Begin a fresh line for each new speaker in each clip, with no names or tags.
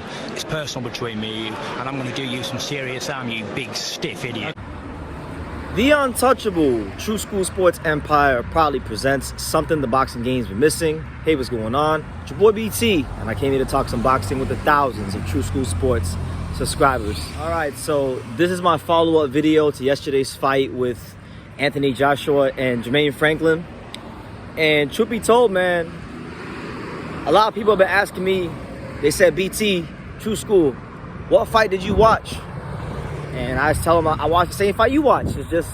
football. It's personal between me and you, and I'm going to do you some serious harm, you big stiff idiot.
The untouchable True School Sports Empire proudly presents something the boxing game's been missing. Hey, what's going on? It's your boy BT, and I came here to talk some boxing with the thousands of True School Sports subscribers. All right, so this is my follow-up video to yesterday's fight with Anthony Joshua and Jermaine Franklin. And truth be told, man, a lot of people have been asking me, they said, BT, True School, what fight did you watch? And I tell them I watched the same fight you watched. It's just,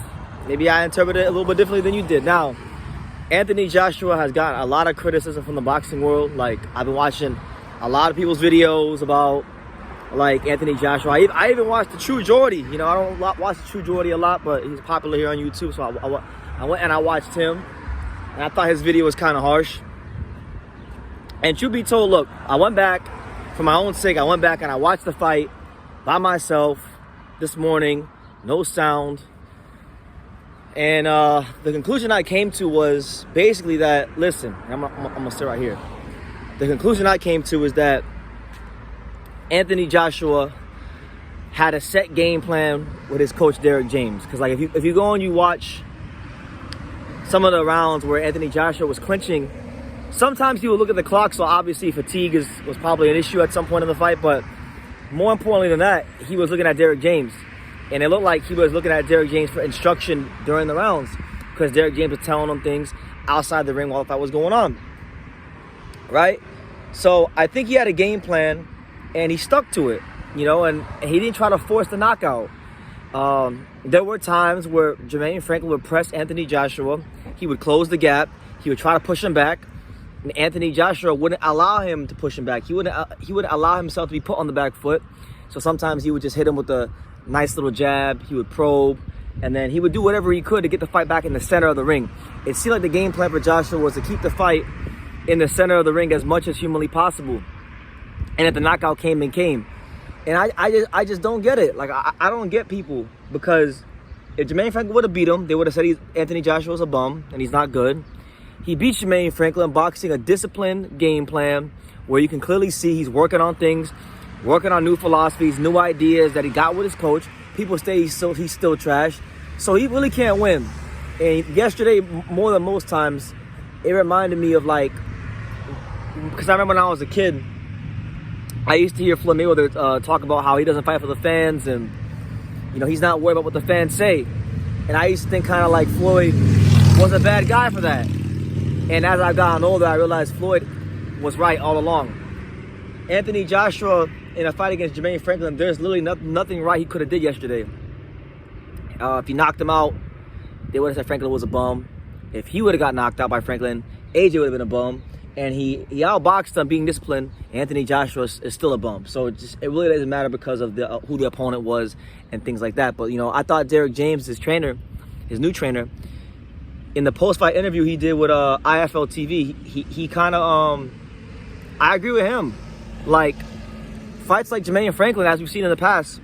maybe I interpreted it a little bit differently than you did. Now, Anthony Joshua has gotten a lot of criticism from the boxing world. Like, I've been watching a lot of people's videos about, like, Anthony Joshua. I even watched the True Geordie. You know, I don't watch the True Geordie a lot, but he's popular here on YouTube. So I went and I watched him. And I thought his video was kind of harsh. And truth be told, look, I went back, for my own sake, I went back and I watched the fight by myself this morning, no sound. And the conclusion I came to was basically that, listen, I'm gonna sit right here. The conclusion I came to is that Anthony Joshua had a set game plan with his coach Derrick James. Because like if you go and you watch some of the rounds where Anthony Joshua was clinching, sometimes he would look at the clock, so obviously fatigue was probably an issue at some point in the fight, but more importantly than that, he was looking at Derrick James. And it looked like he was looking at Derrick James for instruction during the rounds, because Derrick James was telling him things outside the ring while the fight was going on. Right? So I think he had a game plan, and he stuck to it, you know, and he didn't try to force the knockout. There were times where Jermaine Franklin would press Anthony Joshua. He would close the gap. He would try to push him back. And Anthony Joshua wouldn't allow him to push him back. He wouldn't allow himself to be put on the back foot. So sometimes he would just hit him with a nice little jab. He would probe. And then he would do whatever he could to get the fight back in the center of the ring. It seemed like the game plan for Joshua was to keep the fight in the center of the ring as much as humanly possible. And if the knockout came, then came. And I just don't get it. Like, I don't get people, because if Jermaine Franklin would have beat him, they would have said Anthony Joshua was a bum and he's not good. He beat Jermaine Franklin boxing a disciplined game plan where you can clearly see he's working on things, working on new philosophies, new ideas that he got with his coach. People say he's still trash. So he really can't win. And yesterday, more than most times, it reminded me of, like, because I remember when I was a kid, I used to hear Floyd Mayweather talk about how he doesn't fight for the fans and, you know, he's not worried about what the fans say. And I used to think kind of like Floyd was a bad guy for that. And as I've gotten older, I realized Floyd was right all along. Anthony Joshua, in a fight against Jermaine Franklin, there's literally nothing right he could have did yesterday. If he knocked him out, they would have said Franklin was a bum. If he would have got knocked out by Franklin, AJ would have been a bum. And he outboxed him being disciplined. Anthony Joshua is still a bum. So it really doesn't matter because of who the opponent was and things like that. But, you know, I thought Derrick James, his new trainer, in the post-fight interview he did with IFL TV, he kind of, I agree with him. Like, fights like Jermaine Franklin, as we've seen in the past,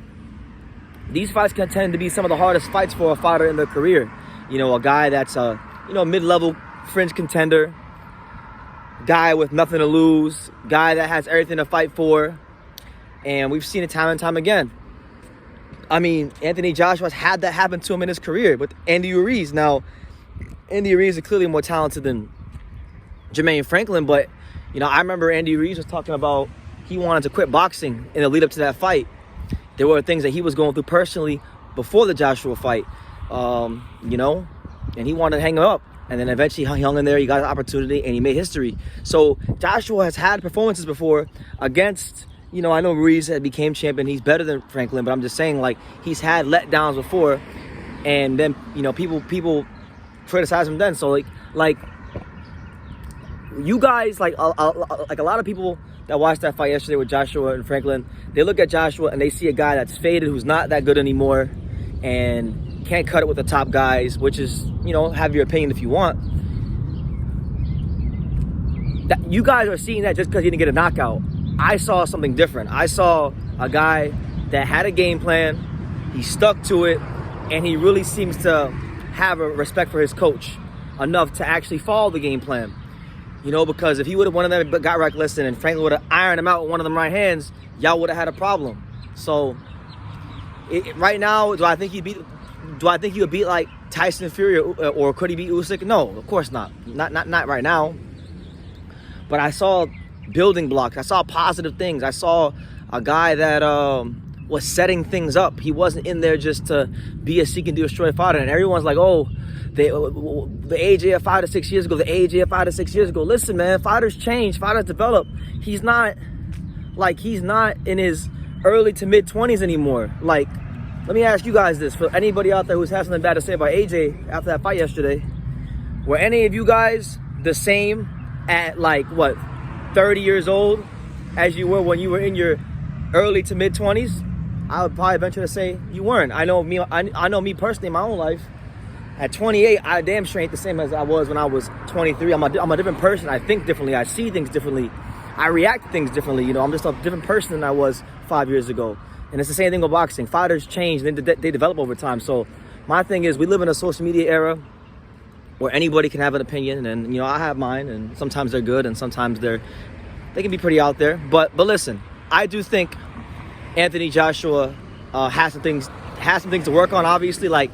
these fights can tend to be some of the hardest fights for a fighter in their career. You know, a guy that's a, mid-level fringe contender, guy with nothing to lose, guy that has everything to fight for. And we've seen it time and time again. I mean, Anthony Joshua's had that happen to him in his career with Andy Ruiz. Now, Andy Ruiz is clearly more talented than Jermaine Franklin, but, I remember Andy Ruiz was talking about he wanted to quit boxing in the lead up to that fight. There were things that he was going through personally before the Joshua fight, and he wanted to hang him up. And then eventually he hung in there, he got an opportunity, and he made history. So Joshua has had performances before against, I know Ruiz had became champion. He's better than Franklin, but I'm just saying, like, he's had letdowns before. And then, people criticize him then. So, like you guys, like a lot of people that watched that fight yesterday with Joshua and Franklin, they look at Joshua and they see a guy that's faded, who's not that good anymore, and can't cut it with the top guys, which is, have your opinion if you want. That you guys are seeing that just because he didn't get a knockout. I saw something different. I saw a guy that had a game plan, he stuck to it, and he really seems to have a respect for his coach enough to actually follow the game plan. because if he would have one of them got reckless and Franklin would have ironed him out with one of them right hands, y'all would have had a problem. So right now, do I think he would beat like Tyson Fury or could he beat Usyk? No, of course not. Not right now. But I saw building blocks. I saw positive things. I saw a guy that was setting things up. He wasn't in there just to be a seek and destroy fighter. And everyone's like, oh, the AJ of 5 to 6 years ago, the AJ of 5 to 6 years ago. Listen, man, fighters change, fighters develop. He's not in his early to mid 20s anymore. Like, let me ask you guys this, for anybody out there who's has something bad to say about AJ after that fight yesterday, were any of you guys the same at like what, 30 years old as you were when you were in your early to mid 20s? I would probably venture to say you weren't. I know me personally in my own life. At 28, I damn sure ain't the same as I was when I was 23. I'm a different person. I think differently. I see things differently. I react to things differently. I'm just a different person than I was 5 years ago. And it's the same thing with boxing. Fighters change, and they develop over time. So my thing is, we live in a social media era where anybody can have an opinion, and I have mine, and sometimes they're good, and sometimes they can be pretty out there. But listen, I do think Anthony Joshua has some things to work on. Obviously, like,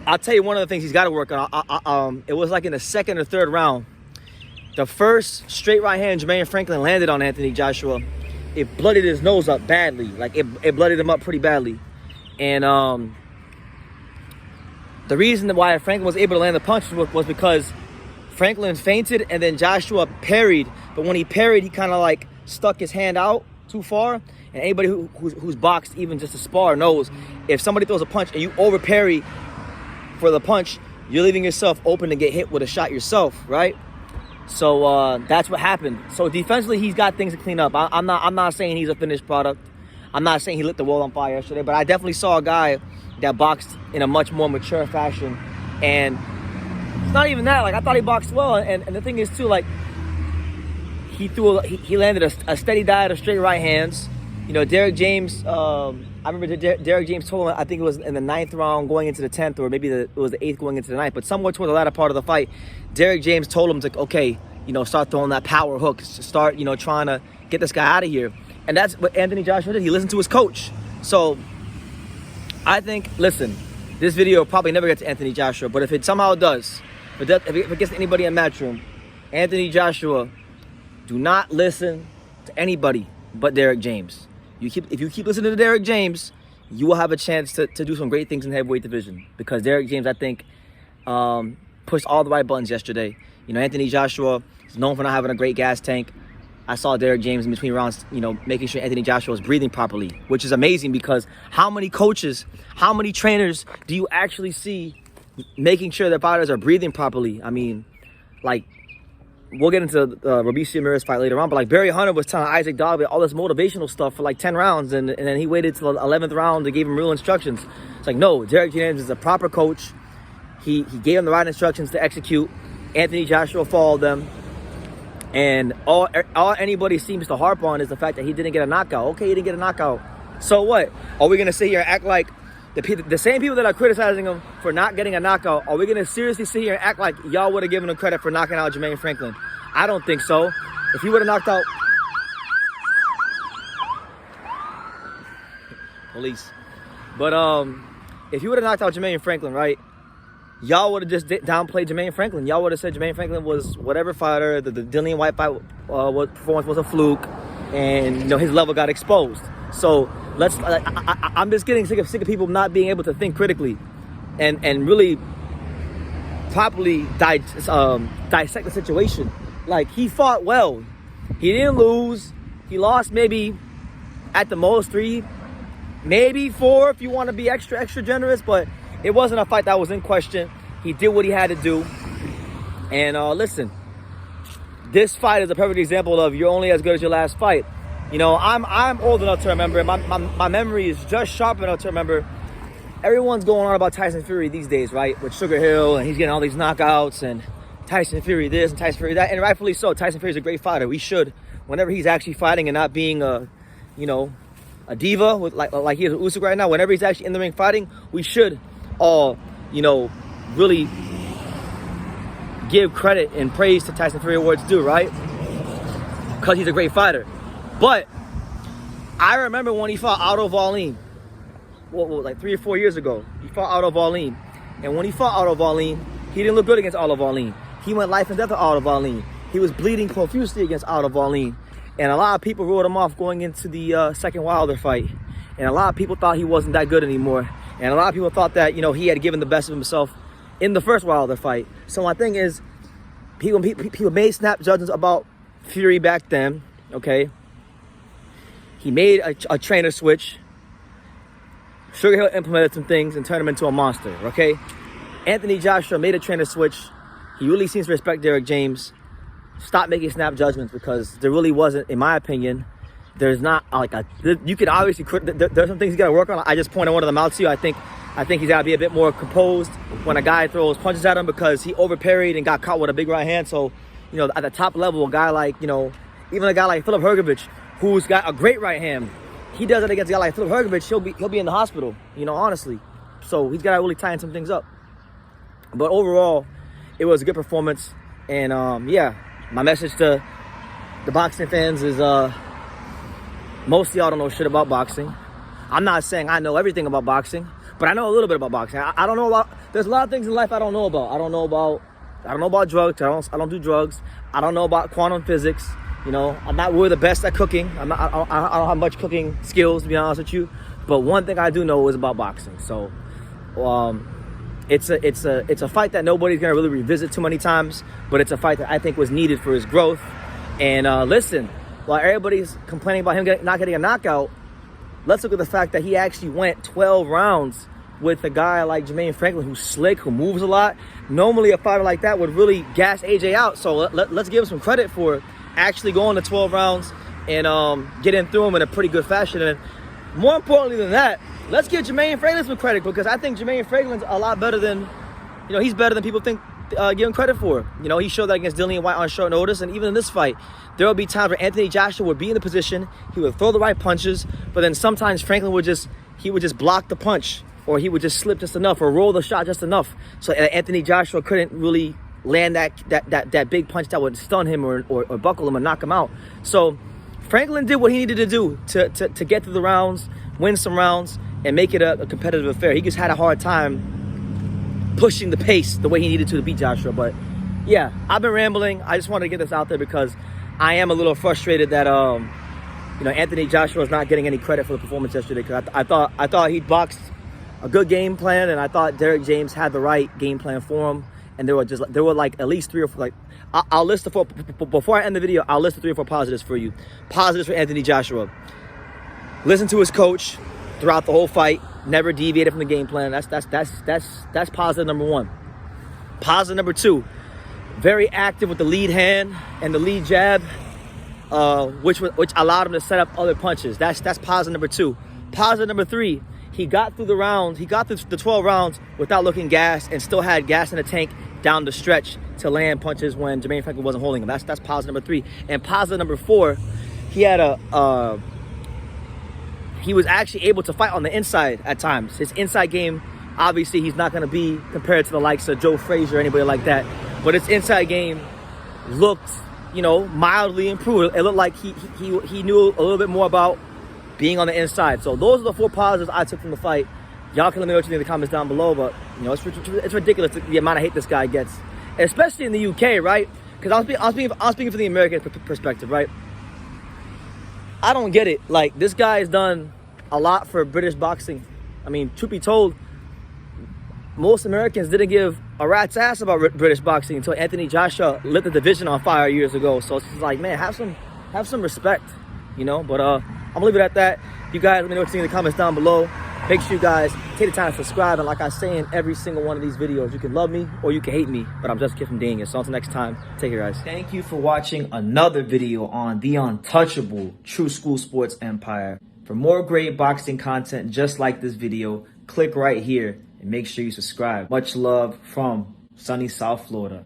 I'll tell you one of the things he's got to work on. It was like in the second or third round, the first straight right hand Jermaine Franklin landed on Anthony Joshua. It blooded his nose up badly. Like, it blooded him up pretty badly. And the reason why Franklin was able to land the punch was because Franklin feinted and then Joshua parried. But when he parried, he kind of like stuck his hand out too far. And anybody who's boxed even just a spar knows if somebody throws a punch and you over parry for the punch, you're leaving yourself open to get hit with a shot yourself, right? So that's what happened. So defensively, he's got things to clean up. I'm not saying he's a finished product. I'm not saying he lit the world on fire yesterday, but I definitely saw a guy that boxed in a much more mature fashion. And it's not even that. Like, I thought he boxed well. And the thing is, too, like, he landed a steady diet of straight right hands. Derrick James, I remember Derrick James told him, I think it was in the 9th round going into the 10th, or maybe it was the 8th going into the 9th, but somewhere toward the latter part of the fight, Derrick James told him to, okay, start throwing that power hook, start, trying to get this guy out of here. And that's what Anthony Joshua did. He listened to his coach. So I think, listen, this video will probably never get to Anthony Joshua, but if it somehow does, if it gets to anybody in Matchroom, Anthony Joshua, do not listen to anybody but Derrick James. If you keep listening to Derrick James, you will have a chance to do some great things in the heavyweight division, because Derrick James, I think, pushed all the right buttons yesterday. Anthony Joshua is known for not having a great gas tank. I saw Derrick James in between rounds, making sure Anthony Joshua was breathing properly, which is amazing, because how many coaches, how many trainers do you actually see making sure their fighters are breathing properly? I mean, like, we'll get into the Robeisy Ramirez fight later on, but like Barry Hunter was telling Isaac Dogby all this motivational stuff for like 10 rounds, and then he waited till the 11th round to give him real instructions. It's like, no, Derrick James is a proper coach. He gave him the right instructions to execute. Anthony Joshua followed them. And all anybody seems to harp on is the fact that he didn't get a knockout. Okay, he didn't get a knockout. So what? Are we going to sit here and act like the same people that are criticizing him for not getting a knockout, are we going to seriously sit here and act like y'all would have given him credit for knocking out Jermaine Franklin? I don't think so. If he would have knocked out... Police. But if he would have knocked out Jermaine Franklin, right, y'all would have just downplayed Jermaine Franklin. Y'all would have said Jermaine Franklin was whatever fighter, the Dillian White fight performance was a fluke, and his level got exposed. So I'm just getting sick of people not being able to think critically and really properly dissect the situation. Like, he fought well. He didn't lose. He lost maybe at the most 3, maybe 4 if you want to be extra generous, but it wasn't a fight that was in question. He did what he had to do. And listen, this fight is a perfect example of you're only as good as your last fight. I'm old enough to remember. My memory is just sharp enough to remember. Everyone's going on about Tyson Fury these days, right? With Sugar Hill, and he's getting all these knockouts, and Tyson Fury this and Tyson Fury that, and rightfully so. Tyson Fury's a great fighter. We should, whenever he's actually fighting and not being a diva with like he is with Usyk right now. Whenever he's actually in the ring fighting, we should all, really give credit and praise to Tyson Fury awards due, right? Because he's a great fighter. But I remember when he fought Otto Wallin, like 3 or 4 years ago. He fought Otto Wallin. And when he fought Otto Wallin, he didn't look good against Otto Wallin. He went life and death with Otto Wallin. He was bleeding profusely against Otto Wallin. And a lot of people wrote him off going into the second Wilder fight. And a lot of people thought he wasn't that good anymore. And a lot of people thought that, you know, he had given the best of himself in the first Wilder fight. So my thing is, people made snap judgments about Fury back then, okay? He made a trainer switch. Sugar Hill implemented some things and turned him into a monster, okay? Anthony Joshua made a trainer switch. He really seems to respect Derrick James. Stop making snap judgments, because there really wasn't, in my opinion, there's not like you could obviously, there's some things you got to work on. I just pointed one of them out to you. I think he's got to be a bit more composed when a guy throws punches at him, because he overparried and got caught with a big right hand. So, you know, at the top level, a guy like, you know, even a guy like Filip Hrgović, who's got a great right hand, he does it against a guy like Filip Hrgović, he'll be in the hospital, you know, honestly. So he's got to really tighten some things up. But overall, it was a good performance. And yeah, my message to the boxing fans is most of y'all don't know shit about boxing. I'm not saying I know everything about boxing, but I know a little bit about boxing. I don't know about, there's a lot of things in life I don't know about. I don't know about drugs. I don't do drugs. I don't know about quantum physics. You know, I'm not really the best at cooking. I don't have much cooking skills, to be honest with you. But one thing I do know is about boxing. So it's a fight that nobody's gonna really revisit too many times, but it's a fight that I think was needed for his growth. And listen, while everybody's complaining about him not getting a knockout, let's look at the fact that he actually went 12 rounds with a guy like Jermaine Franklin, who's slick, who moves a lot. Normally a fighter like that would really gas AJ out. So let's give him some credit for actually going to 12 rounds and getting through him in a pretty good fashion. And more importantly than that, let's give Jermaine Franklin some credit, because I think Jermaine Franklin's a lot better than, you know, he's better than people think, give him credit for. You know, he showed that against Dillian White on short notice. And even in this fight, there would be times where Anthony Joshua would be in the position, he would throw the right punches, but then sometimes Franklin would just block the punch, or he would just slip just enough, or roll the shot just enough. So Anthony Joshua couldn't really land that big punch that would stun him or buckle him and knock him out. So Franklin did what he needed to do to get through the rounds, win some rounds, and make it a competitive affair. He just had a hard time pushing the pace the way he needed to beat Joshua. But yeah, I've been rambling. I just wanted to get this out there because I am a little frustrated that you know, Anthony Joshua is not getting any credit for the performance yesterday, because I thought he boxed a good game plan, and I thought Derrick James had the right game plan for him. And there were like at least 3 or 4, like, I'll list the 4, before I end the video, I'll list the 3 or 4 positives for you. Positives for Anthony Joshua: listen to his coach throughout the whole fight, never deviated from the game plan. That's positive number 1. Positive number 2, very active with the lead hand and the lead jab, which allowed him to set up other punches. That's positive number 2. Positive number 3, he got through the rounds. He got through the 12 rounds without looking gassed, and still had gas in the tank down the stretch to land punches when Jermaine Franklin wasn't holding him. That's positive number 3. And positive number 4, he had he was actually able to fight on the inside at times. His inside game, obviously, he's not going to be compared to the likes of Joe Frazier or anybody like that, but his inside game looked, you know, mildly improved. It looked like he knew a little bit more about being on the inside. So those are the 4 positives I took from the fight. Y'all can let me know what you think in the comments down below, but you know, it's ridiculous the amount of hate this guy gets, especially in the UK, right? Because I'm speaking from the American perspective, right? I don't get it. Like, this guy has done a lot for British boxing. I mean, truth be told, most Americans didn't give a rat's ass about British boxing until Anthony Joshua lit the division on fire years ago. So it's just like, man, have some respect, you know? But I'm gonna leave it at that. You guys, let me know what you think in the comments down below. Make sure you guys take the time to subscribe. And like I say in every single one of these videos, you can love me or you can hate me, but I'm just a kid from Daniel. So until next time, take care, guys. Thank you for watching another video on the untouchable True School Sports Empire. For more great boxing content just like this video, click right here and make sure you subscribe. Much love from sunny South Florida.